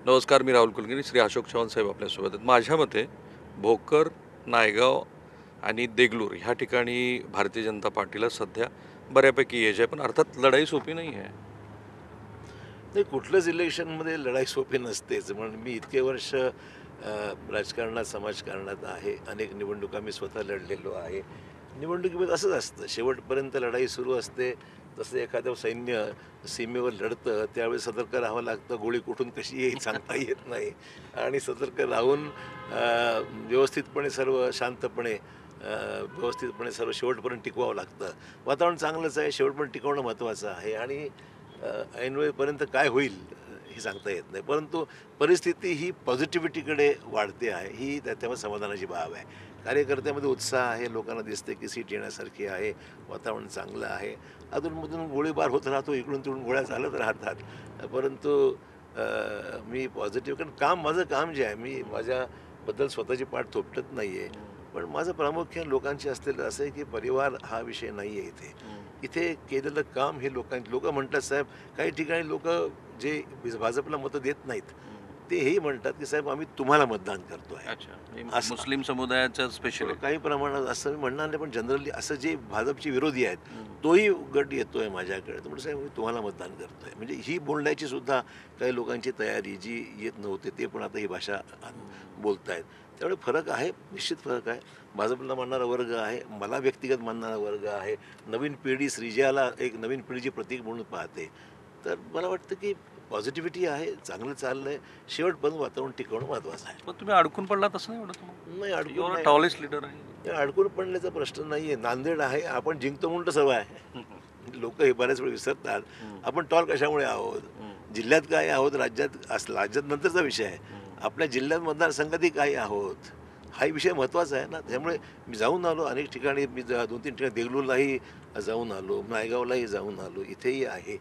नमस्कार, मी राहुल कुलकर्णी. श्री अशोक चव्हाण साहेब आपल्यासोबत आहेत. माझ्या मते भोकर, नायगाव आणि देगलूर ह्या ठिकाणी भारतीय जनता पार्टीला सध्या बऱ्यापैकी एज आहे, पण अर्थात लढाई सोपी नाही आहे. नाही, कुठलंच इलेक्शनमध्ये लढाई सोपी नसतेच. म्हणून मी इतके वर्ष राजकारणात, समाजकारणात आहे. अनेक निवडणुका मी स्वतः लढलेलो आहे. निवडणुकीमध्ये असंच असतं, शेवटपर्यंत लढाई सुरू असते. तसं एखादं सैन्य सीमेवर लढतं, त्यावेळी सतर्क राहावं लागतं. गोळी कुठून कशी येईल सांगता येत नाही आणि सतर्क राहून व्यवस्थितपणे सर्व शांतपणे व्यवस्थितपणे सर्व शेवटपर्यंत टिकवावं लागतं. वातावरण चांगलंच आहे, शेवटपर्यंत टिकवणं महत्त्वाचं आहे आणि ऐनवेळेपर्यंत काय होईल हे सांगता येत नाही. परंतु परिस्थिती ही पॉझिटिव्हिटीकडे वाढते आहे, ही त्याच्यामध्ये समाधानाची बाब आहे. कार्यकर्त्यामध्ये उत्साह आहे, लोकांना दिसते की सीट येण्यासारखी आहे, वातावरण चांगलं आहे. अधूनमधून गोळीबार होत राहतो, इकडून तिकडून गोळ्या चालत राहतात. परंतु मी पॉझिटिव्ह, कारण माझं काम जे आहे, मी माझ्याबद्दल स्वतःची पाठ थोपटत नाही आहे. पण माझं प्रामुख्याने लोकांशी असलेलं असं आहे की परिवार हा विषय नाही आहे इथे. इथे केलेलं काम हे लोक म्हणतात, साहेब काही ठिकाणी लोक जे भाजपला मतं देत नाहीत ते हेही म्हणतात की साहेब आम्ही तुम्हाला मतदान करतो आहे. अच्छा, म्हणजे असं मुस्लिम समुदायाचं स्पेशल आहे. काही प्रमाणात असं मी म्हणणार नाही, पण जनरली असं जे भाजपचे विरोधी आहेत तोही गट येतोय माझ्याकडे, तर म्हणजे साहेब मी तुम्हाला मतदान करतोय. म्हणजे ही बोलण्याची सुद्धा काही लोकांची तयारी जी येत नव्हते ते पण आता ही भाषा बोलतायत. त्यामुळे फरक आहे, निश्चित फरक आहे. भाजपला मानणारा वर्ग आहे, मला व्यक्तिगत मानणारा वर्ग आहे. नवीन पिढी श्रीजयाला एक नवीन पिढीची प्रतीक म्हणून पाहते. तर मला वाटतं की पॉझिटिव्हिटी आहे, चांगलं चाललं आहे. शेवटपर्यंत वातावरण टिकवणं महत्त्वाचं आहे. पण तुम्ही अडकून पडलात असं नाही वाटत तुम्हाला? नाही, अडकून युअर अ नाही. टॉलेस्ट लीडर आहे. अडकून पडण्याचा प्रश्न नाही आहे. नांदेड आहे, आपण जिंकतो म्हणून तर सवय आहे. लोक हे बऱ्याच वेळ विसरतात. आपण टॉल कशामुळे आहोत, जिल्ह्यात काय आहोत, राज्यात राज्यात नंतरचा विषय आहे. आपल्या जिल्ह्यात मतदारसंघातही काय आहोत हाही विषय महत्त्वाचा आहे ना. त्यामुळे मी जाऊन आलो अनेक ठिकाणी. मी 2-3 ठिकाणी देगलूरलाही जाऊन आलो, नायगावलाही जाऊन आलो, इथेही आहे.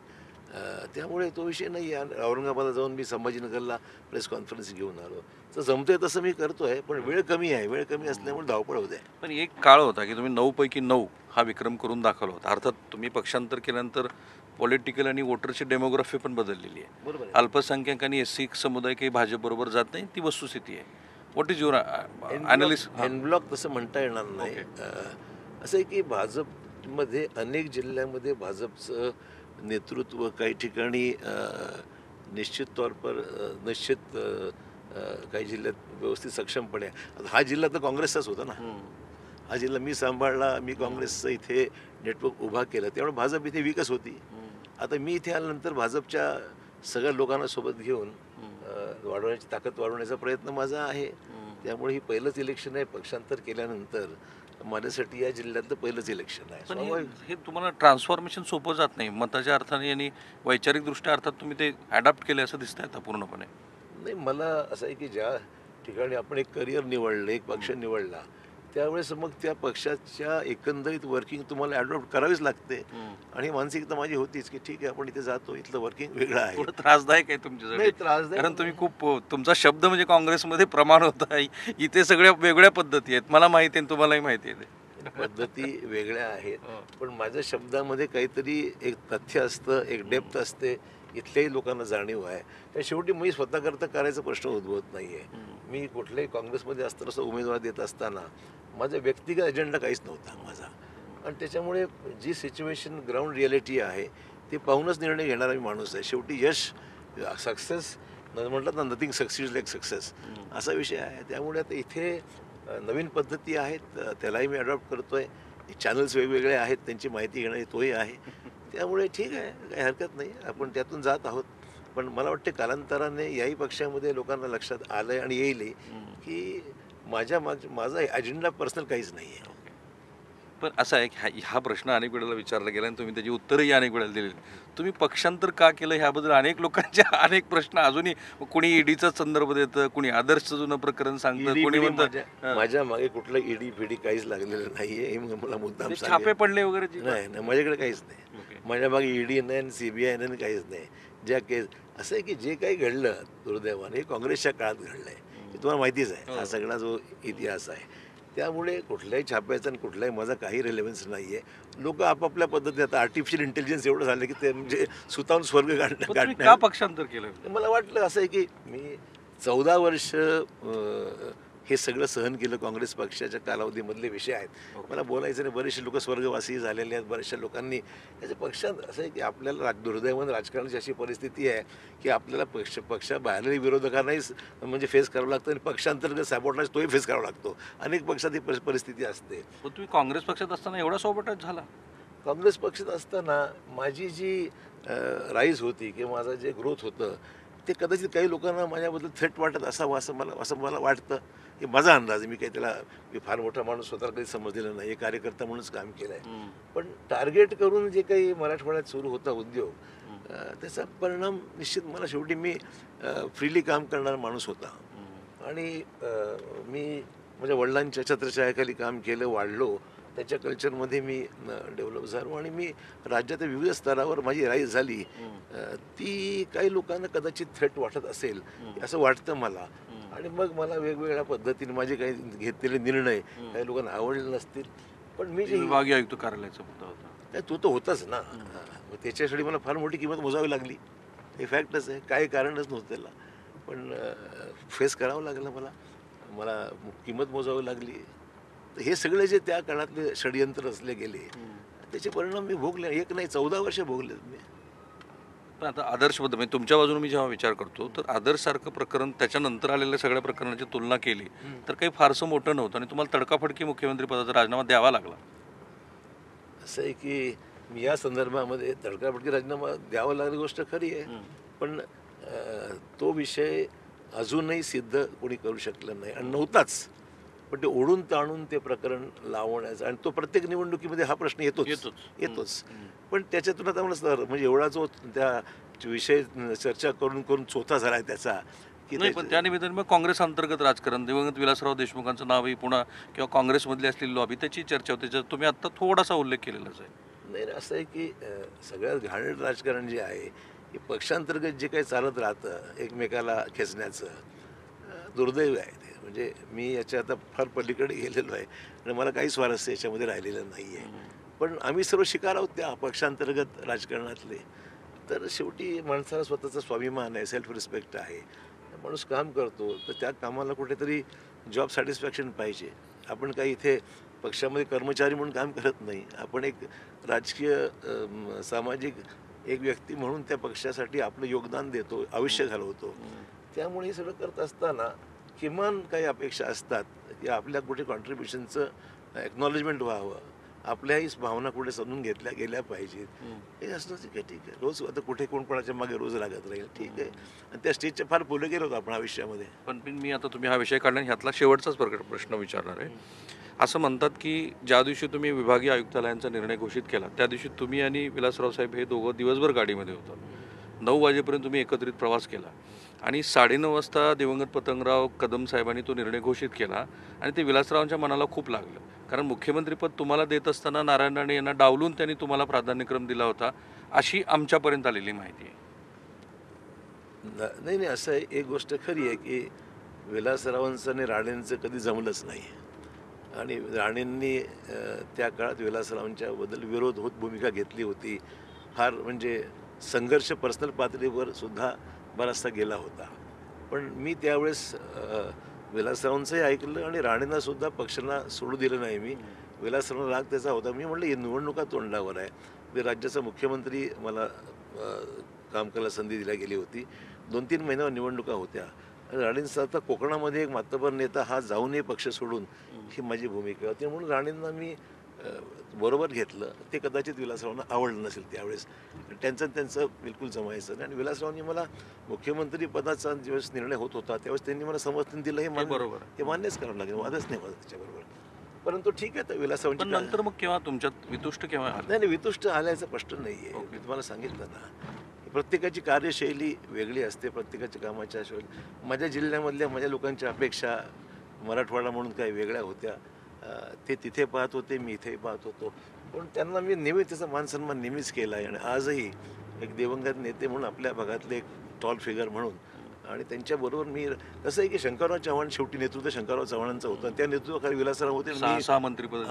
त्यामुळे तो विषय नाही आहे. औरंगाबादला जाऊन मी संभाजीनगरला प्रेस कॉन्फरन्स घेऊन आलो. तर जमतंय तसं मी करतोय, पण वेळ कमी आहे. वेळ कमी असल्यामुळे धावपळ होते. पण एक काळ होता की तुम्ही 9 पैकी 9 हा विक्रम करून दाखवला होता. अर्थात तुम्ही पक्षांतर केल्यानंतर पॉलिटिकल आणि वोटरची डेमोग्राफी पण बदललेली आहे. बरोबर आहे. अल्पसंख्याक आणि एससी समुदाय काही भाजपबरोबर जात नाही, ती वस्तुस्थिती आहे. What is your analyst? En bloc तसं म्हणता येणार नाही. असं आहे की भाजपमध्ये अनेक जिल्ह्यामध्ये भाजपचं नेतृत्व काही ठिकाणी निश्चित तौर पर काही जिल्ह्यात व्यवस्थित सक्षमपणे आहे. आता हा जिल्हा तर काँग्रेसचाच होता ना. हा जिल्हा मी सांभाळला, मी काँग्रेसचं इथे नेटवर्क उभा केलं, त्यामुळे भाजप इथे विकस होती. आता मी इथे आल्यानंतर भाजपच्या सगळ्या लोकांना सोबत घेऊन वाढवण्याची ताकद वाढवण्याचा प्रयत्न माझा आहे. त्यामुळे ही पहिलंच इलेक्शन आहे पक्षांतर केल्यानंतर. माझ्यासाठी या जिल्ह्यातलं पहिलंच इलेक्शन आहे. पण स्वाभाविक. हे तुम्हाला ट्रान्सफॉर्मेशन सोपं जात नाही मताच्या अर्थाने आणि वैचारिकदृष्ट्या अर्थात तुम्ही ते अडॅप्ट केले असं दिसतंय आता पूर्णपणे. नाही, मला असं आहे की ज्या ठिकाणी आपण एक करिअर निवडलं, एक पक्ष निवडला, त्यावेळेस मग त्या पक्षाच्या एकंदरीत वर्किंग तुम्हाला ॲडॉप्ट करावीच लागते. आणि मानसिकता माझी होतीच की ठीक आहे, आपण इथे जातो, इथलं वर्किंग वेगळं आहे. थोडं त्रासदायक आहे तुमच्यासाठी. नाही, त्रासदायक कारण तुम्ही खूप तुमचा शब्द म्हणजे काँग्रेसमध्ये प्रमाण होता. इथे सगळ्या वेगळ्या पद्धती आहेत. मला माहिती आहे, तुम्हालाही माहिती आहे ते. पद्धती वेगळ्या आहेत. हो. पण माझ्या शब्दामध्ये काहीतरी एक तथ्य असतं, एक डेप्थ असते. इथल्याही लोकांना जाणीव आहे. त्या शेवटी मी स्वतःकरता करायचा प्रश्न उद्भवत नाही आहे. मी कुठल्याही काँग्रेसमध्ये असताना असं उमेदवार देत असताना माझा व्यक्तिगत अजेंडा काहीच नव्हता माझा. आणि त्याच्यामुळे जी सिच्युएशन ग्राउंड रिॲलिटी आहे ते पाहूनच निर्णय घेणारा मी माणूस आहे. शेवटी यश, सक्सेस म्हणतात ना, नथिंग सक्सीड्स लाईक सक्सेस, असा विषय आहे. त्यामुळे आता इथे नवीन पद्धती आहेत, त्यालाही मी अडॉप्ट करतो आहे. चॅनल्स वेगवेगळे आहेत, त्यांची माहिती घेणं तोही आहे. त्यामुळे ठीक आहे, काही हरकत नाही, आपण त्यातून जात आहोत. पण मला वाटते कालांतराने याही पक्षामध्ये लोकांना लक्षात आलं आहे आणि येईलही की माझा अजेंडा पर्सनल काहीच नाही आहे. पण असं आहे की हा प्रश्न अनेक वेळेला विचारला गेला आणि तुम्ही त्याची उत्तरही अनेक वेळेला दिली. तुम्ही पक्षांतर का केलं ह्याबद्दल अनेक लोकांचे अनेक प्रश्न अजूनही. कोणी ईडीचा संदर्भ देतं, कोणी आदर्शचं जुनं प्रकरण सांगतं, कोणी म्हणतं माझ्या मागे कुठलं ईडी फिडी काहीच लागलेलं नाही आहे. हे मला मुद्दाम छापे पडले वगैरे नाही, माझ्याकडे काहीच नाही. माझ्या मागे ईडी नाही आणि CBI नाही, काहीच नाही. ज्या केस असं आहे की जे काही घडलं दुर्दैवाने हे काँग्रेसच्या काळात घडलं आहे, हे तुम्हाला माहितीच आहे. हा सगळा जो इतिहास आहे त्यामुळे कुठल्याही छाप्याचा आणि कुठल्याही माझा काही रिलेव्हन्स नाही आहे. लोक आपापल्या पद्धतीने आता आर्टिफिशियल इंटेलिजन्स एवढं झालं की ते म्हणजे स्वतःहून स्वर्ग पण तुम्ही का गाठण्या पक्षांतर केलं? मला वाटलं असं आहे की मी 14 वर्ष हे सगळं सहन केलं. काँग्रेस पक्षाच्या कालावधीमधले विषय आहेत. मला बोलायचं नाही. बरेचसे लोक स्वर्गवासी झालेले आहेत. बऱ्याचशा लोकांनी त्याच्या पक्षात असं आहे की आपल्याला दुर्दैवानं राजकारणाची अशी परिस्थिती आहे की आपल्याला पक्षाबाहेरही विरोधकांनाही म्हणजे फेस करावं लागतं आणि पक्षांतर्गत सॅबॉटाज तोही फेस करावा लागतो. अनेक पक्षात ही परिस्थिती असते. पण तुम्ही काँग्रेस पक्षात असताना एवढा सोबतच झाला? काँग्रेस पक्षात असताना माझी जी राईज होती किंवा माझं जे ग्रोथ होतं ते कदाचित काही लोकांना माझ्याबद्दल थ्रेट वाटत असावं असं मला वाटतं. हे माझा अंदाज आहे. मी काही त्याला मी फार मोठा माणूस स्वतःला कधी समजलेला नाही. एक कार्यकर्ता म्हणूनच काम केलं आहे. पण टार्गेट करून जे काही मराठवाड्यात सुरू होता उद्योग त्याचा परिणाम निश्चित मला शेवटी मी फ्रीली काम करणारा माणूस होता आणि मी माझ्या वडिलांच्या छत्रछायाखाली काम केलं, वाढलो. त्याच्या कल्चरमध्ये मी डेव्हलप झालो आणि मी राज्याच्या विविध स्तरावर माझी राईज झाली. ती काही लोकांना कदाचित थ्रेट वाटत असेल असं वाटतं मला. आणि मग मला वेगवेगळ्या पद्धतीने माझे काही घेतलेले निर्णय काही लोकांना आवडले नसतील. पण मी जे विभागीय आयुक्त कार्यालयाचा मुद्दा होता. नाही, तो तर होताच ना. मग त्याच्यासाठी मला फार मोठी किंमत मोजावी लागली. हे फॅक्टच आहे. काही कारणच नव्हतं त्याला. पण फेस करावं लागलं मला. मला किंमत मोजावी लागली. तर हे सगळे जे त्या काळातले षडयंत्र रचले गेले त्याचे परिणाम मी भोगले. एक नाही 14 वर्ष भोगलेत मी. पण आता आदर्शबद्दल म्हणजे तुमच्या बाजूने मी जेव्हा विचार करतो तर आदर्शसारखं प्रकरण त्याच्यानंतर आलेल्या सगळ्या प्रकरणाची तुलना केली तर काही फारसं मोठं नव्हतं आणि तुम्हाला तडकाफडकी मुख्यमंत्री पदाचा राजीनामा द्यावा लागला. असं आहे की मी या संदर्भामध्ये तडकाफडकी राजीनामा द्यावा लागली गोष्ट खरी आहे. पण तो विषय अजूनही सिद्ध कोणी करू शकलं नाही आणि नव्हताच. पण ते ओढून ताणून ते प्रकरण लावण्याचा आणि तो प्रत्येक निवडणुकीमध्ये हा प्रश्न येतोच. पण त्याच्यातून आता मला म्हणजे एवढा जो त्या विषय चर्चा करून करून चोथा झाला आहे त्याचा की नाही, पण त्या निमित्ताने मग काँग्रेस अंतर्गत राजकारण दिवंगत विलासराव देशमुखांचं नावही पुन्हा किंवा काँग्रेसमधली असलेली लॉबी त्याची चर्चा होते. त्याच्यात तुम्ही आत्ता थोडासा उल्लेख केलेलाच आहे. नाही असं आहे की सगळ्यात घाणेरडं राजकारण जे आहे की पक्षांतर्गत जे काही चालत राहतं एकमेकाला खेचण्याचं दुर्दैव आहे ते. म्हणजे मी याच्या आता फार पलीकडे गेलेलो आहे आणि मला काही स्वारस्य याच्यामध्ये राहिलेलं नाही आहे. पण आम्ही सर्व शिकार आहोत त्या पक्षांतर्गत राजकारणातले. तर शेवटी माणसाला स्वतःचा स्वाभिमान आहे, सेल्फ रिस्पेक्ट आहे. माणूस काम करतो तर त्या कामाला कुठेतरी जॉब सॅटिस्फॅक्शन पाहिजे. आपण काही इथे पक्षामध्ये कर्मचारी म्हणून काम करत नाही. आपण एक राजकीय सामाजिक एक व्यक्ती म्हणून त्या पक्षासाठी आपलं योगदान देतो, आयुष्य घालवतो. त्यामुळे हे सगळं करत असताना किमान काही अपेक्षा असतात की आपल्या कुठे कॉन्ट्रीब्युशनचं एक्नॉलेजमेंट व्हावं. आपल्याही भावना कुठे समजून घेतल्या गेल्या पाहिजेत. हे असलं ठीक आहे. रोज आता कुठे कोण कोणाच्या मागे रोज लागत राहील ठीक आहे. आणि त्या स्टेजच्या फार फुलं गेलो होतो आपण आयुष्यामध्ये. पण मी आता तुम्ही हा विषय काढला आणि ह्यातला शेवटचाच प्रश्न विचारणार आहे. असं म्हणतात की ज्या दिवशी तुम्ही विभागीय आयुक्तालयांचा निर्णय घोषित केला त्या दिवशी तुम्ही आणि विलासराव साहेब हे दोघं दिवसभर गाडीमध्ये होता. 9 वाजेपर्यंत तुम्ही एकत्रित प्रवास केला आणि 9:30 वाजता दिवंगत पतंगराव कदम साहेबांनी तो निर्णय घोषित केला आणि ते विलासरावांच्या मनाला खूप लागलं. कारण मुख्यमंत्रीपद तुम्हाला देत असताना नारायण राणे यांना डावलून त्यांनी तुम्हाला प्राधान्यक्रम दिला होता अशी आमच्यापर्यंत आलेली माहिती आहे. नाही असं आहे. एक गोष्ट खरी आहे की विलासरावांचं आणि राणेंचं कधी जमलंच नाही. आणि राणेंनी त्या काळात विलासरावांच्याबद्दल विरोध होत भूमिका घेतली होती. फार म्हणजे संघर्ष पर्सनल पातळीवर सुद्धा बराचसा गेला होता. पण मी त्यावेळेस विलासरावांचंही ऐकलं आणि राणेंना सुद्धा पक्षाला सोडू दिलं नाही मी. विलासरावांना राग त्याचा होता. मी म्हटलं हे निवडणुका तोंडावर आहे. मी राज्याचा मुख्यमंत्री मला काम करायला संधी दिली गेली होती. 2-3 महिन्यावर निवडणुका होत्या. आणि राणेंचा आता कोकणामध्ये एक मातबर नेता हा जाऊ नये पक्ष सोडून ही माझी भूमिका होती. म्हणून राणेंना मी बरोबर घेतलं. ते कदाचित विलासरावांना आवडलं नसेल त्यावेळेस. त्यांचं बिलकुल जमायचं नाही. आणि विलासरावांनी मला मुख्यमंत्री पदाचा ज्यावेळेस निर्णय होत होता त्यावेळेस त्यांनी मला समर्थन दिलं. हे मान्यच करावं लागेल. वादच नाही माझा त्याच्याबरोबर. परंतु ठीक आहे तर विलासरावांची नंतर मग केव्हा तुमच्यात वितुष्ट केव्हा आलं? नाही वितुष्ट आल्याचा प्रश्न नाही आहे. मी तुम्हाला सांगितलं ना प्रत्येकाची कार्यशैली वेगळी असते. प्रत्येकाच्या कामाच्या माझ्या जिल्ह्यामधल्या माझ्या लोकांच्या अपेक्षा मराठवाडा म्हणून काही वेगळ्या होत्या. ते तिथे पाहत होते, मी इथे पाहत होतो. पण त्यांना मी नेहमी त्याचा मानसन्मान नेहमीच केला आहे. आणि आजही एक दिवंगत नेते म्हणून आपल्या भागातले एक टॉल फिगर म्हणून आणि त्यांच्याबरोबर मी कसं आहे की शंकरराव चव्हाण शेवटी नेतृत्व शंकरराव चव्हाणांचं होतं. त्या नेतृत्वाखाली विलासराव होते आणि मी सहा मंत्रिपद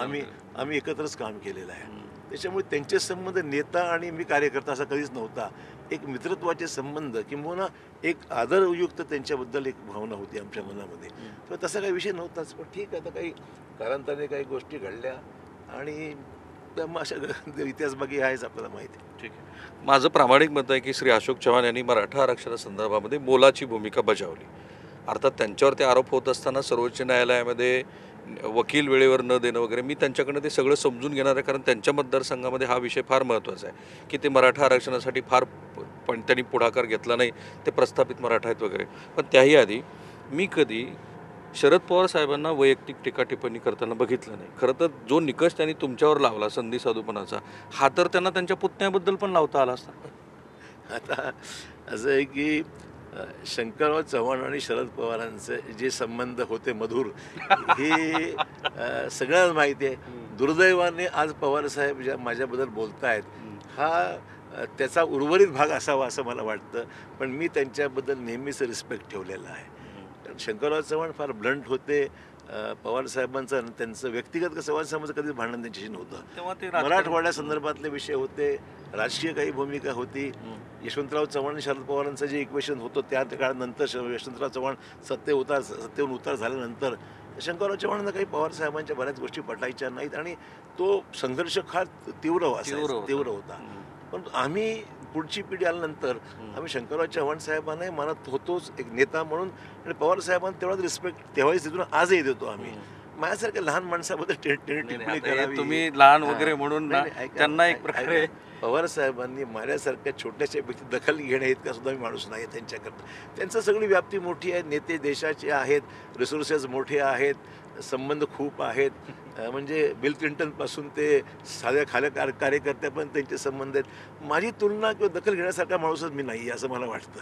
आम्ही एकत्रच काम केलेलं आहे. त्याच्यामुळे त्यांचे संबंध नेता आणि मी कार्यकर्ता असा कधीच नव्हता. एक मित्रत्वाचे संबंध किंवा एक आदरयुक्त त्यांच्याबद्दल एक भावना होती आमच्या मनामध्ये. तर तसा काही विषय नव्हताच. पण ठीक आहे, आता काही कालांतराने काही गोष्टी घडल्या आणि मग अशा इतिहास बाकी आहेच आपल्याला माहिती आहे. ठीक आहे. माझं प्रामाणिक मत आहे की श्री अशोक चव्हाण यांनी मराठा आरक्षणासंदर्भामध्ये मोलाची भूमिका बजावली. अर्थात त्यांच्यावरती आरोप होत असताना सर्वोच्च न्यायालयामध्ये वकील वेळेवर न देणं वगैरे, मी त्यांच्याकडनं ते सगळं समजून घेणार आहे, कारण त्यांच्या मतदारसंघामध्ये हा विषय फार महत्त्वाचा आहे की ते मराठा आरक्षणासाठी फार पण त्यांनी पुढाकार घेतला नाही, ते प्रस्थापित मराठा आहेत वगैरे. पण त्याही आधी मी कधी शरद पवार साहेबांना वैयक्तिक टीका टिप्पणी करताना बघितलं नाही. खरं तर जो निकष त्यांनी तुमच्यावर लावला संधी साधूपणाचा, हा तर त्यांना त्यांच्या पुतण्याबद्दल पण लावता आला असता. आता असं आहे की शंकरराव चव्हाण आणि शरद पवारांचे जे संबंध होते मधुर, हे सगळ्यांना माहिती आहे. दुर्दैवाने आज पवारसाहेब ज्या माझ्याबद्दल बोलतायत, हा त्याचा उर्वरित भाग असावा असं मला वाटतं. पण मी त्यांच्याबद्दल नेहमीच रिस्पेक्ट ठेवलेला आहे. कारण शंकरराव चव्हाण फार ब्लंट होते. पवारसाहेबांचं आणि त्यांचं व्यक्तिगत पवारसाहेबांचं कधीच भांडण त्यांच्याशी नव्हतं. तेव्हा ते मराठवाड्यासंदर्भातले विषय होते, राजकीय काही भूमिका होती. यशवंतराव चव्हाण आणि शरद पवारांचं जे इक्वेशन होतं त्या काळानंतर यशवंतराव चव्हाण सत्तेहून उतार झाल्यानंतर शंकरराव चव्हाणांना काही पवारसाहेबांच्या बऱ्याच गोष्टी पटायच्या नाहीत आणि तो संघर्ष फार तीव्र होता. पण आम्ही पुढची पिढी आल्यानंतर आम्ही शंकरराव चव्हाण साहेबांनाही मानत होतोच एक नेता म्हणून, आणि पवारसाहेबांना तेवढाच रिस्पेक्ट तेव्हाच देतो, आजही देतो आम्ही. माझ्यासारख्या लहान माणसाबद्दल टिप्पणी करावी, तुम्ही लहान वगैरे म्हणून ना त्यांना एक प्रकारे पवारसाहेबांनी माझ्यासारख्या छोट्याशा व्यक्ती दखल घेणे इतका सुद्धा मी माणूस नाही त्यांच्याकडं. त्यांचं सगळी व्याप्ती मोठी आहे, नेते देशाचे आहेत, रिसोर्सेस मोठे आहेत, संबंध खूप आहेत. म्हणजे बिल क्लिंटनपासून ते साध्या कार्यकर्त्यापर्यंत त्यांचे संबंध आहेत. माझी तुलना किंवा दखल घेण्यासारखा माणूसच मी नाही आहे असं मला वाटतं.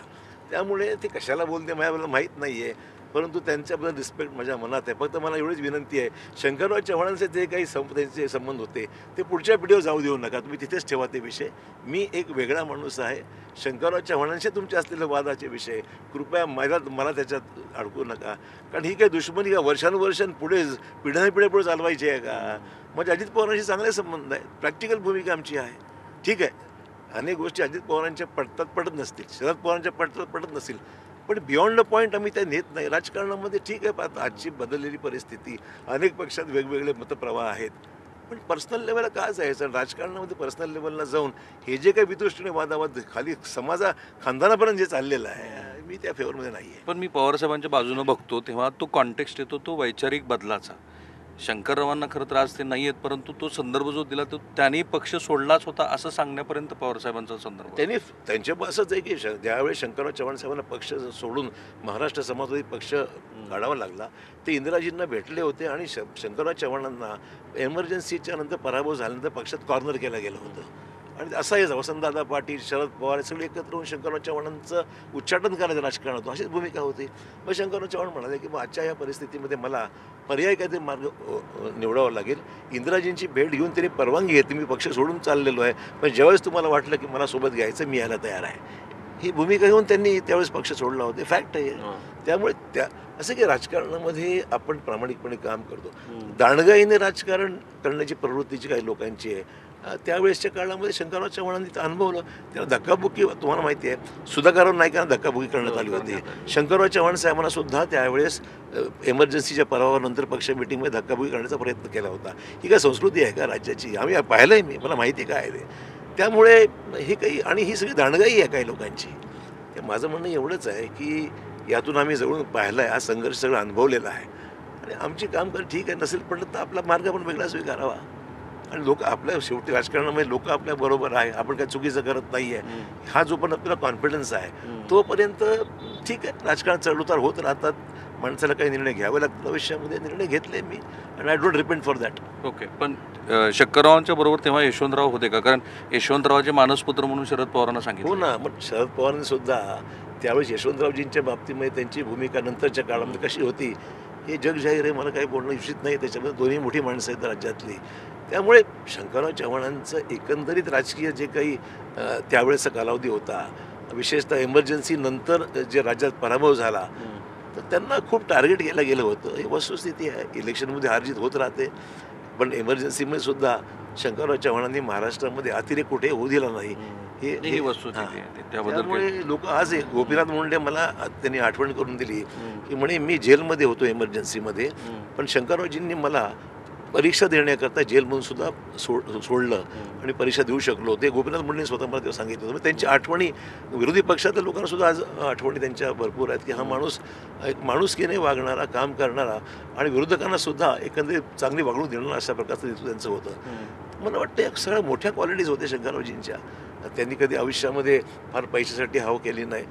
त्यामुळे ते कशाला बोलते मला माहीत नाही आहे, परंतु त्यांच्याबद्दल रिस्पेक्ट माझ्या मनात आहे. फक्त मला एवढीच विनंती आहे, शंकरराव चव्हाणांचे जे काही त्यांचे संबंध होते ते पुढच्या पिढीवर जाऊ देऊ नका, तुम्ही तिथेच ठेवा ते विषय. मी एक वेगळा माणूस आहे. शंकरराव चव्हाणांशी तुमचे असलेले वादाचे विषय कृपया मला त्याच्यात अडकू नका, कारण ही काही दुश्मनी का वर्षानुवर्षां पुढे पिढ्यानपिढ्या पुढे चालवायची आहे का? म्हणजे अजित पवारांशी चांगले संबंध आहेत, प्रॅक्टिकल भूमिका आमची आहे. ठीक आहे, अनेक गोष्टी अजित पवारांच्या पटत नसतील, शरद पवारांच्या पटत नसतील, पण बियॉन्ड द पॉईंट आम्ही त्या नेत नाही. राजकारणामध्ये ठीक आहे, आजची बदललेली परिस्थिती, अनेक पक्षात वेगवेगळे मतप्रवाह आहेत, पण पर्सनल लेवलला का जायचं? राजकारणामध्ये पर्सनल लेवलला जाऊन हे जे काही वितुष्टीने वादावाद खाली खानदानापर्यंत जे चाललेलं आहे, मी त्या फेवरमध्ये नाही आहे. पण मी पवारसाहेबांच्या बाजूनं बघतो तेव्हा तो कॉन्टेक्स्ट येतो तो वैचारिक बदलाचा. शंकररावांना खरं तर आज ते नाही आहेत, परंतु तो संदर्भ जो दिला तो त्यांनी पक्ष सोडलाच होता असं सांगण्यापर्यंत पवारसाहेबांचा संदर्भ. त्यांच्या असंच आहे की ज्यावेळी शंकरराव चव्हाण साहेबांना पक्ष सोडून महाराष्ट्र समाजवादी पक्ष काढावा लागला, ते इंदिराजींना भेटले होते आणि शंकरराव चव्हाणांना एमर्जन्सीच्या नंतर पराभव झाल्यानंतर पक्षात कॉर्नर केलं गेलं होतं. आणि असंही वसंतदादा पाटील, शरद पवार सगळे एकत्र होऊन शंकरराव चव्हाणांचं उच्चाटन करायचं राजकारणातून, अशीच भूमिका होती. मग शंकरराव चव्हाण म्हणाले की मग आजच्या या परिस्थितीमध्ये मला पर्याय काहीतरी मार्ग निवडावा लागेल. इंदिराजींची भेट घेऊन त्यांनी परवानगी घेतली, मी पक्ष सोडून चाललेलो आहे, पण ज्यावेळेस तुम्हाला वाटलं की मला सोबत घ्यायचं मी यायला तयार आहे, ही भूमिका घेऊन त्यांनी त्यावेळेस पक्ष सोडला होता. फॅक्ट आहे. त्यामुळे असं की राजकारणामध्ये आपण प्रामाणिकपणे काम करतो. दांडगाईने राजकारण करण्याची प्रवृत्तीची काही लोकांची आहे. त्यावेळेसच्या काळामध्ये शंकरराव चव्हाणांनी ते अनुभवलं. त्याला धक्काबुक्की, तुम्हाला माहिती आहे सुधाकरराव नाईकांना धक्काबुक्की करण्यात आली होती. शंकरराव चव्हाण साहेबांना सुद्धा त्यावेळेस एमर्जन्सीच्या पराभवानंतर पक्ष मिटिंगमध्ये धक्काबुक्की करण्याचा प्रयत्न केला होता. ही काय संस्कृती आहे का राज्याची? आम्ही पाहिलं आहे, मला माहिती काय आहे ते. त्यामुळे हे काही, आणि ही सगळी दांडगाई आहे काही लोकांची. माझं म्हणणं एवढंच आहे की यातून आम्ही जवळून पाहिलं आहे, हा संघर्ष सगळं अनुभवलेला आहे, आणि आमची काम कर ठीक आहे, नसेल पडलं तर आपला मार्ग आपण वेगळा स्वीकारावा. आणि लोक आपल्या शेवटी राजकारणामध्ये लोक आपल्या बरोबर आहे, आपण काय चुकीचं करत नाही आहे, हा जो पण आपल्याला कॉन्फिडन्स आहे तोपर्यंत ठीक आहे. राजकारण चढउतार होत राहतात, माणसाला काही निर्णय घ्यावे लागतात. आयुष्यामध्ये निर्णय घेतले मी, आणि I don't repent for that. Okay. पण शंकररावांच्या बरोबर तेव्हा यशवंतराव होते का? कारण यशवंतरावाचे मानसपुत्र म्हणून शरद पवारांना सांगितलं. हो ना, मग शरद पवारांनी सुद्धा त्यावेळेस यशवंतरावजींच्या बाबतीमध्ये त्यांची भूमिका नंतरच्या काळामध्ये कशी होती हे जग जाहीर आहे, मला काही बोलणं उचित नाही. त्याच्यामध्ये दोन्ही मोठी माणसं आहेत राज्यातली. त्यामुळे शंकरराव चव्हाणांचं एकंदरीत राजकीय जे काही त्यावेळेचा कालावधी होता, विशेषतः इमर्जन्सी नंतर जे राज्यात पराभव झाला तर त्यांना खूप टार्गेट केलं गेलं होतं. ही वस्तुस्थिती आहे. इलेक्शनमध्ये हारजीत होत राहते, पण इमर्जन्सीमध्ये सुद्धा शंकरराव चव्हाणांनी महाराष्ट्रामध्ये अतिरेक कुठे होऊ दिला नाही. ही वस्तुस्थिती आहे. त्याबद्दल त्यामुळे लोक आज गोपीनाथ मुंडे मला त्यांनी आठवण करून दिली की म्हणे मी जेलमध्ये होतो इमर्जन्सीमध्ये, पण शंकररावजींनी मला परीक्षा देण्याकरता जेलमधून सुद्धा सोडलं आणि परीक्षा देऊ शकलो. ते गोपीनाथ मुंडेंनी स्वतः मला तेव्हा सांगितलं होतं. त्यांची आठवणी विरोधी पक्षातल्या लोकांना सुद्धा आज आठवणी त्यांच्या भरपूर आहेत की हा माणूस एक माणुसकीने वागणारा, काम करणारा आणि विरोधकांना सुद्धा एकंदरीत चांगली वागणूक देणारा अशा प्रकारचं नेतृत्व त्यांचं होतं. मला वाटतं एक सगळ्या मोठ्या क्वालिटीज होते शंकररावजींच्या. त्यांनी कधी आयुष्यामध्ये फार पैशासाठी हाव केली नाही.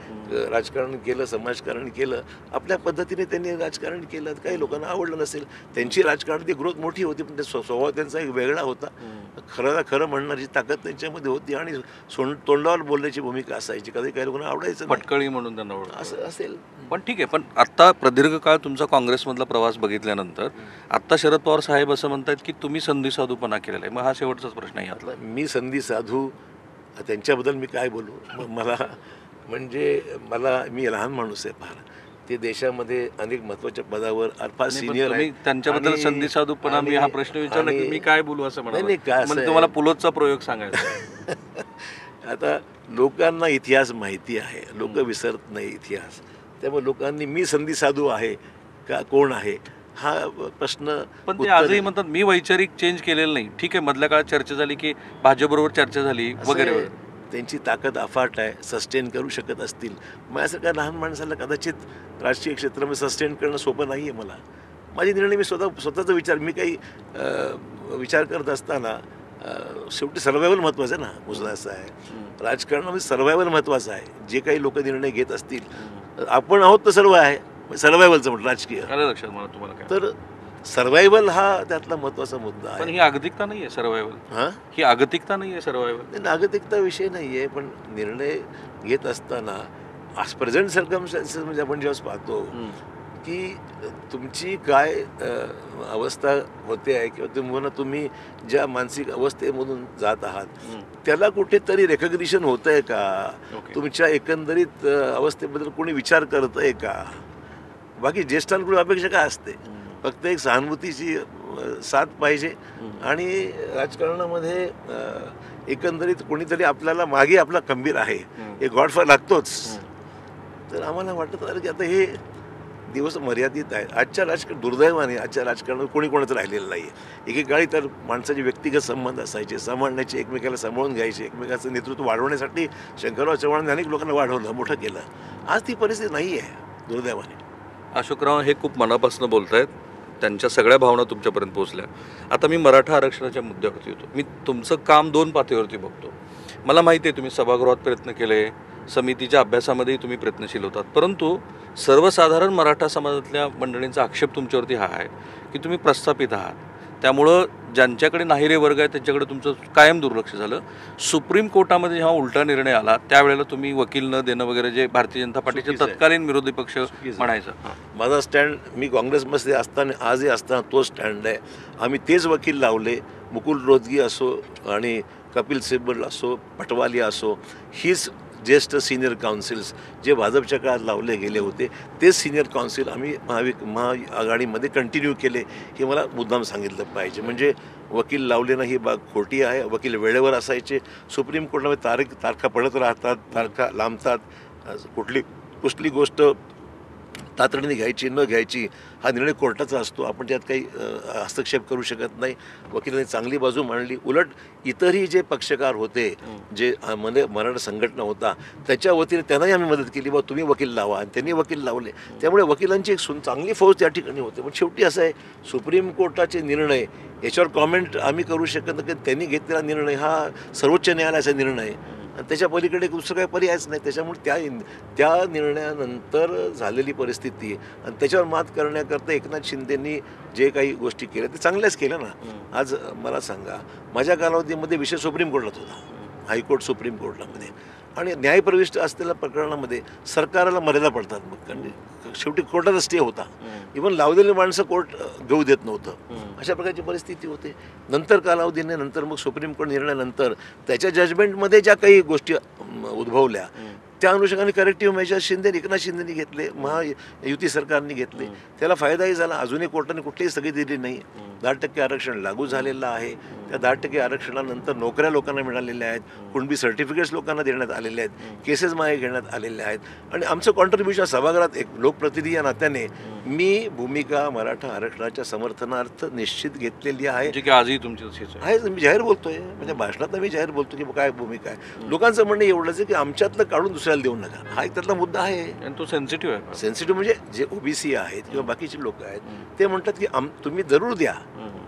राजकारण केलं, समाजकारण केलं, आपल्या पद्धतीने त्यांनी राजकारण केलं. काही लोकांना आवडलं नसेल. त्यांची राजकारणाची ग्रोथ मोठी होती, पण ते स्वभाव त्यांचा एक वेगळा होता. खरं खरं म्हणण्याची ताकद त्यांच्यामध्ये होती आणि तोंडावर बोलण्याची भूमिका असायची. कधी काही लोकांना आवडायचं नाही. पटकळी म्हणून त्यांना असं असेल. पण ठीक आहे, पण आत्ता प्रदीर्घ काळ तुमचा काँग्रेसमधला प्रवास बघितल्यानंतर आत्ता शरद पवार साहेब असं म्हणतात की तुम्ही संधी साधूपणा केलेला आहे. मग हा शेवटचाच प्रश्न आहे यातला. मी संधी साधू त्यांच्याबद्दल मी काय बोलू. मला मी लहान माणूस आहे फार. ते देशामध्ये अनेक महत्त्वाच्या पदावर फार सिनियर आहे. त्यांच्याबद्दल संधी साधूपणा मी हा प्रश्न विचारला की मी काय बोलू असं नाही, तुम्हाला पुलोचा प्रयोग सांगायचा. आता लोकांना इतिहास माहिती आहे, लोक विसरत नाही इतिहास. त्यामुळे लोकांनी मी संधी साधू आहे का कोण आहे हा प्रश्न. पण ते आजही म्हणतात मी वैचारिक चेंज केलेलं नाही. ठीक आहे, मधल्या काळात चर्चा झाली की भाजपबरोबर चर्चा झाली वगैरे वगैरे. त्यांची ताकद अफाट आहे, सस्टेन करू शकत असतील. माझ्यासारख्या लहान माणसाला कदाचित राजकीय क्षेत्रामध्ये सस्टेन करणं सोपं नाही आहे. माझे निर्णय मी स्वतःचा विचार मी काही विचार करत असताना शेवटी सर्वायवल महत्त्वाचं आहे ना. मुद्दा असा आहे राजकारणामध्ये सर्वायवल महत्त्वाचं आहे. जे काही लोक निर्णय घेत असतील, आपण आहोत तर सर्व आहे सर्वायवलचं म्हटलं राजकीय. लक्षात मला तुम्हाला काय तर सर्वायवल हा त्यातला महत्त्वाचा मुद्दा आहे. पण ही आगतिकता नाही आहे सर्वायवल. ही आगतिकता नाही आहे सर्वायवल. नागरिकता विषय नाही आहे, पण निर्णय घेत असताना आज प्रेझेंट सर्कमस्टन्सेस म्हणजे आपण जेव्हा पाहतो की तुमची काय अवस्था होते आहे किंवा तुम्ही ज्या मानसिक अवस्थेमधून जात आहात त्याला कुठेतरी रेकग्निशन होतं आहे का, तुमच्या एकंदरीत अवस्थेबद्दल कोणी विचार करत आहे का. बाकी ज्येष्ठांकडून अपेक्षा काय असते, फक्त एक सहानुभूतीची साथ पाहिजे आणि राजकारणामध्ये एकंदरीत कोणीतरी आपल्याला मागे आपला खंबीर आहे हे गॉडफादर लागतोच. तर आम्हाला वाटत की आता हे दिवस मर्यादित आहेत. आजच्या दुर्दैवाने आजच्या राजकारणात कोणी कोणाचं राहिलेलं नाही आहे. एकेकाळी तर माणसाचे व्यक्तिगत संबंध असायचे, सांभाळण्याचे, एकमेकाला सांभाळून घ्यायचे, एकमेकाचं नेतृत्व वाढवण्यासाठी शंकरराव चव्हाणांनी अनेक लोकांना वाढवलं, मोठं केलं. आज ती परिस्थिती नाही आहे दुर्दैवाने. अशोकराव हे खूप मनापासून बोलत आहेत, त्यांच्या सगळ्या भावना तुमच्यापर्यंत पोहोचल्या. आता मी मराठा आरक्षणाच्या मुद्द्यावरती होतो. मी तुमचं काम दोन पातळीवरती बघतो. मला माहिती आहे तुम्ही सभागृहात प्रयत्न केले, समितीच्या अभ्यासामध्येही तुम्ही प्रयत्नशील होतात, परंतु सर्वसाधारण मराठा समाजातल्या मंडळींचा आक्षेप तुमच्यावरती हा आहे की तुम्ही प्रस्थापित आहात. त्यामुळं ज्यांच्याकडे नाहिरे वर्ग आहे त्यांच्याकडे तुमचं कायम दुर्लक्ष झालं. सुप्रीम कोर्टामध्ये जेव्हा उलटा निर्णय आला त्यावेळेला तुम्ही वकील न देणं वगैरे जे भारतीय जनता पार्टीचे तत्कालीन विरोधी पक्ष म्हणायचं. माझा स्टँड मी काँग्रेसमध्ये असताना आजही असताना तो स्टँड आहे. आम्ही तेच वकील लावले. मुकुल रोहतगी असो आणि कपिल सिब्बल असो, पटवाली असो, हीच ज्येष्ठ सिनियर काउन्सिल्स जे भाजपच्या काळात लावले गेले होते तेच सिनियर काउन्सिल आम्ही महाआघाडीमध्ये कंटिन्यू केले. हे मला मुद्दाम सांगितलं पाहिजे. म्हणजे वकील लावले ना ही बाब खोटी आहे. वकील वेळेवर असायचे. सुप्रीम कोर्टामध्ये तारखा पडत राहतात, तारखा लांबतात. कुठली गोष्ट तातडीने घ्यायची न घ्यायची हा निर्णय कोर्टाचा असतो. आपण त्यात काही हस्तक्षेप करू शकत नाही. वकिलांनी चांगली बाजू मांडली. उलट इतरही जे पक्षकार होते, जे मराठा संघटना होता त्याच्या वतीने त्यांनाही आम्ही मदत केली. बा तुम्ही वकील लावा, आणि त्यांनी वकील लावले. त्यामुळे वकिलांची एक चांगली फौज त्या ठिकाणी होते. पण शेवटी असं आहे सुप्रीम कोर्टाचे निर्णय याच्यावर कॉमेंट आम्ही करू शकत नाही की त्यांनी घेतलेला निर्णय हा सर्वोच्च न्यायालयाचा निर्णय आहे आणि त्याच्या पलीकडे दुसरं काही पर्यायच नाही. त्याच्यामुळे त्या निर्णयानंतर झालेली परिस्थिती आणि त्याच्यावर मात करण्याकरता एकनाथ शिंदेंनी जे काही गोष्टी केल्या ते चांगल्याच केल्या ना. आज मला सांगा माझ्या कालावधीमध्ये विषय सुप्रीम कोर्टात होता, हायकोर्ट सुप्रीम कोर्टामध्ये, आणि न्यायप्रविष्ट असलेल्या प्रकरणामध्ये सरकारला मर्यादा पडतात. मग शेवटी कोर्टाचा स्टे होता. इव्हन लावलेली माणसं कोर्ट घेऊ देत नव्हतं. अशा प्रकारची परिस्थिती होते. नंतर कालावधीने नंतर मग सुप्रीम कोर्ट निर्णयानंतर त्याच्या जजमेंटमध्ये ज्या काही गोष्टी उद्भवल्या त्या अनुषंगाने करेक्टिव्ह मेजर्स एकनाथ शिंदेनी घेतले, महायुती सरकारने घेतले, त्याला फायदाही झाला. अजूनही कोर्टाने कुठलीही स्थगिती दिली नाही. 10% आरक्षण लागू झालेलं आहे. त्या 10% आरक्षणानंतर नोकऱ्या लोकांना मिळालेल्या आहेत, कुणबी सर्टिफिकेट्स लोकांना देण्यात आलेले आहेत, केसेस मागे घेण्यात आलेले आहेत. आणि आमचं कॉन्ट्रीब्युशन सभागृहात एक लोकप्रतिनिधी या नात्याने मी भूमिका मराठा आरक्षणाच्या समर्थनार्थ निश्चित घेतलेली आहे. जे की आजही तुमची तशीच आहे. मी जाहीर बोलतोय, म्हणजे भाषणात मी जाहीर बोलतो की काय भूमिका आहे. लोकांचं म्हणणं एवढंच आहे की आमच्यातलं काढून दुसऱ्याला देऊ नका, हा एक त्यातला मुद्दा आहे. आणि तो सेन्सिटिव्ह आहे. सेन्सिटिव्ह म्हणजे जे ओबीसी आहेत किंवा बाकीचे लोक आहेत ते म्हणतात की तुम्ही जरूर द्या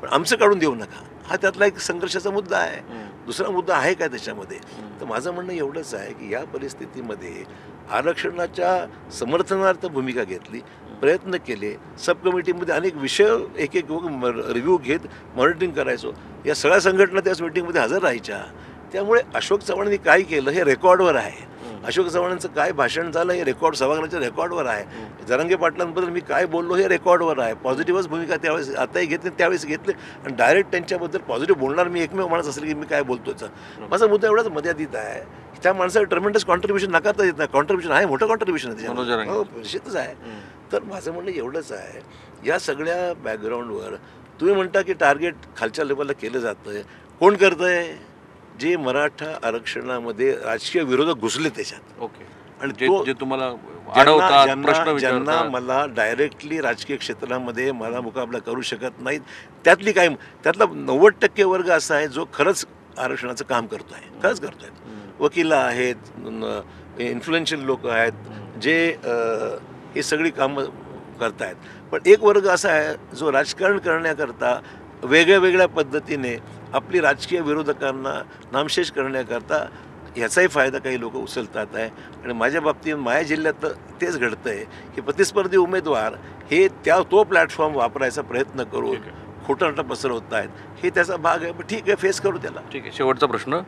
पण आमचं काढून देऊ नका, हा त्यातला एक संघर्षाचा मुद्दा आहे. दुसरा मुद्दा आहे काय त्याच्यामध्ये, तर माझं म्हणणं एवढंच आहे की या परिस्थितीमध्ये आरक्षणाच्या समर्थनार्थ भूमिका घेतली, प्रयत्न केले, सब कमिटीमध्ये अनेक विषय एक रिव्ह्यू घेत मॉनिटरिंग करायचो. या सगळ्या संघटना त्याच मीटिंगमध्ये हजर राहायच्या. त्यामुळे अशोक चव्हाणांनी काय केलं हे रेकॉर्डवर आहे. अशोक चव्हाणांचं काय भाषण झालं हे रेकॉर्ड सभागृहाच्या रेकॉर्डवर आहे. जरांगे पाटलांबद्दल मी काय बोललो हे रेकॉर्डवर आहे. पॉझिटिव्हच भूमिका त्यावेळेस आताही घेतली, त्यावेळेस घेतले आणि डायरेक्ट त्यांच्याबद्दल पॉझिटिव्ह बोलणार मी एकमेव माणूस असेल की मी काय बोलतोच. माझा मुद्दा एवढाच मर्यादित आहे की त्या माणसाला ट्रमेंडस कॉन्ट्रीब्युशन नाकारता येत नाही. कॉन्ट्रीब्युशन आहे, मोठं कॉन्ट्रीब्युशन आहे त्याच्यामध्ये, हो निश्चितच आहे. तर माझं म्हणणं एवढंच आहे, या सगळ्या बॅकग्राऊंडवर तुम्ही म्हणता की टार्गेट खालच्या लेवलला केलं जातं आहे. कोण करतं आहे? जे मराठा आरक्षणामध्ये राजकीय विरोधक घुसले त्याच्यात. ओके. आणि जे तुम्हाला अडवतात, प्रश्न ज्यांना विचारतात, मला डायरेक्टली राजकीय क्षेत्रामध्ये मला मुकाबला करू शकत नाहीत, त्यातला 90% वर्ग असा आहे जो खरंच आरक्षणाचं काम करतो आहे, खरंच करतो आहे. वकील आहेत, इन्फ्लुएन्शियल लोक आहेत जे हे सगळी कामं करतायत. पण एक वर्ग असा आहे जो राजकारण करण्याकरता वेगळ्या वेगळ्या पद्धतीने आपली राजकीय विरोधकांना नामशेष करण्याकरता ह्याचाही फायदा काही लोक उचलतात आहे. आणि माझ्या बाबतीत माझ्या जिल्ह्यात तेच घडतं आहे की प्रतिस्पर्धी उमेदवार हे तो प्लॅटफॉर्म वापरायचा प्रयत्न करून खोटारडा पसरवत आहेत. हे त्याचा भाग आहे. पण ठीक आहे, फेस करू त्याला. ठीक आहे. शेवटचा प्रश्न.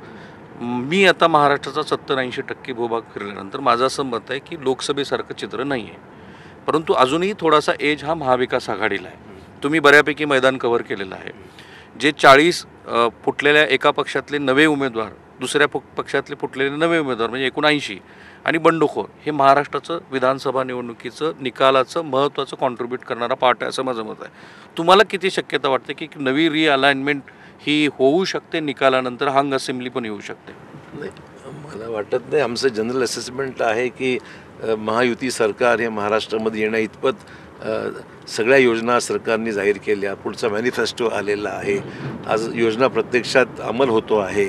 मी आता महाराष्ट्राचा 70-80% भूभाग फिरल्यानंतर माझं असं मत आहे की लोकसभेसारखं चित्र नाही आहे, परंतु अजूनही थोडासा एज हा महाविकास आघाडीला आहे. तुम्ही बऱ्यापैकी मैदान कव्हर केलेलं आहे. जे 40 फुटलेल्या एका पक्षातले नवे उमेदवार, दुसऱ्या पक्षातले फुटलेले नवे उमेदवार म्हणजे 79 आणि बंडखोर हे महाराष्ट्राचं विधानसभा निवडणुकीचं निकालाचं महत्त्वाचं कॉन्ट्रीब्यूट करणारा पार्ट आहे असं माझं मत आहे. तुम्हाला किती शक्यता वाटते की नवी रिअलाइनमेंट ही होऊ शकते निकालानंतर, हंग असेंब्ली पण येऊ शकते? नाही, मला वाटत नाही. आमचं जनरल असेसमेंट आहे की महायुती सरकार हे महाराष्ट्रामध्ये येण्या इतपत सगळ्या योजना सरकारने जाहीर केल्या. पुढचा मॅनिफेस्टो आलेला आहे. आज योजना प्रत्यक्षात अंमल होतो आहे.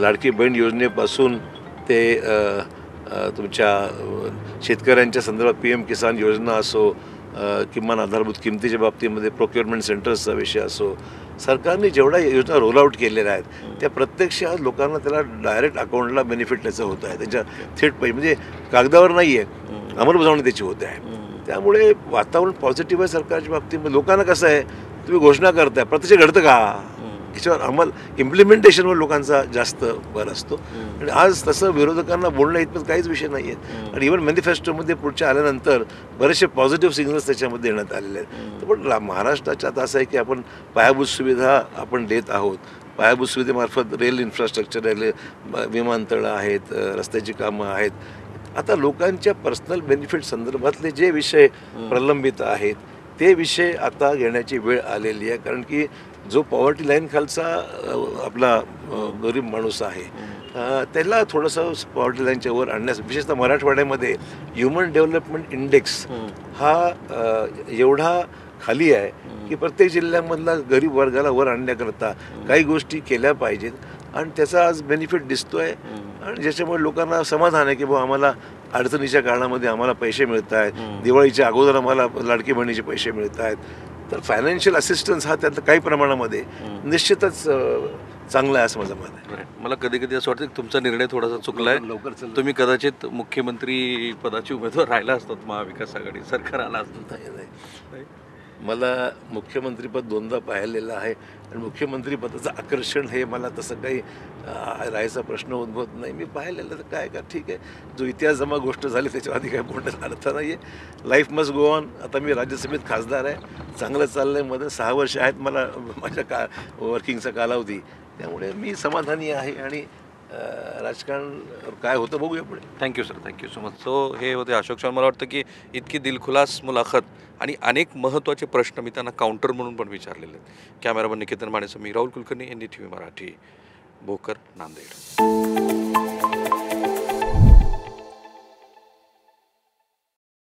लाडकी बहीण योजनेपासून ते तुमच्या शेतकऱ्यांच्या संदर्भात PM किसान योजना असो, किमान आधारभूत किमतीच्या बाबतीमध्ये प्रोक्युअरमेंट सेंटर्सचा विषय असो, सरकारने जेवढ्या योजना रोल आउट केलेल्या आहेत त्या प्रत्यक्षात लोकांना त्याला डायरेक्ट अकाउंटला बेनिफिट त्याचं होत आहे. त्यांच्या थेट पैसे म्हणजे कागदावर नाही आहे, अंमलबजावणी त्याची होते आहे. त्यामुळे वातावरण पॉझिटिव्ह आहे सरकारच्या बाबतीमध्ये. लोकांना कसं आहे, तुम्ही घोषणा करताय, प्रत्यक्ष घडतं का याच्यावर इम्प्लिमेंटेशनवर लोकांचा जास्त भर असतो. आणि आज तसं विरोधकांना बोलणं इतपत काहीच विषय नाही आहेत. आणि इव्हन मॅनिफेस्टोमध्ये पुढच्या आल्यानंतर बरेचसे पॉझिटिव्ह सिग्नल्स त्याच्यामध्ये देण्यात आलेले आहेत. तर पण महाराष्ट्राच्यात असं आहे की आपण पायाभूत सुविधा आपण देत आहोत. पायाभूत सुविधेमार्फत रेल इन्फ्रास्ट्रक्चर, विमानतळं आहेत, रस्त्याची कामं आहेत. आता लोकांच्या पर्सनल बेनिफिट संदर्भातले जे विषय प्रलंबित आहेत ते विषय आता घेण्याची वेळ आलेली आहे. कारण की जो पॉवर्टी लाईन खालचा आपला गरीब माणूस आहे त्याला थोडंसं पॉवर्टी लाईनच्या वर आणण्यास, विशेषतः मराठवाड्यामध्ये ह्युमन डेव्हलपमेंट इंडेक्स हा एवढा खाली आहे की प्रत्येक जिल्ह्यामधला गरीब वर्गाला वर आणण्याकरता काही गोष्टी केल्या पाहिजेत. आणि त्याचा आज बेनिफिट दिसतो आहे. आणि ज्याच्यामुळे लोकांना समाधान आहे की बाबा आम्हाला अडचणीच्या काळामध्ये आम्हाला पैसे मिळत आहेत, दिवाळीच्या अगोदर आम्हाला लाडकी बहिणीचे पैसे मिळत आहेत. तर फायनान्शियल असिस्टन्स हा त्यात काही प्रमाणामध्ये निश्चितच चांगला आहे असं माझं मत आहे. मला कधी कधी असं वाटतं की तुमचा निर्णय थोडासा चुकला आहे. लवकर तुम्ही कदाचित मुख्यमंत्री पदाचे उमेदवार राहिला असतात, महाविकास आघाडी सरकार आला असतं. नाही, मला मुख्यमंत्रीपद 2दा पाहिलेलं आहे आणि मुख्यमंत्रीपदाचं आकर्षण हे मला तसं काही राहायचा प्रश्न उद्भवत नाही. मी पाहिलेलं तर काय का ठीक आहे, जो इतिहास जमा गोष्ट झाली त्याच्या आधी काय बोलण्याचा अर्थ नाही आहे. Life must go on. आता मी राज्यसभेत खासदार आहे, चांगलं चाललं आहे. मध्ये 6 वर्ष आहेत मला माझ्या वर्किंगचा कालावधी. त्यामुळे मी समाधानी आहे आणि राजकारण काय होतं बघूया पुढे. Thank you sir, thank you so much. So हे होते अशोक चव्हाण. मला वाटतं की इतकी दिलखुलास मुलाखत आणि अनेक महत्त्वाचे प्रश्न मी त्यांना काउंटर म्हणून पण विचारलेले आहेत. कॅमेरामन निकेतन मानेसह मी राहुल कुलकर्णी, NDTV मराठी, भोकर, नांदेड.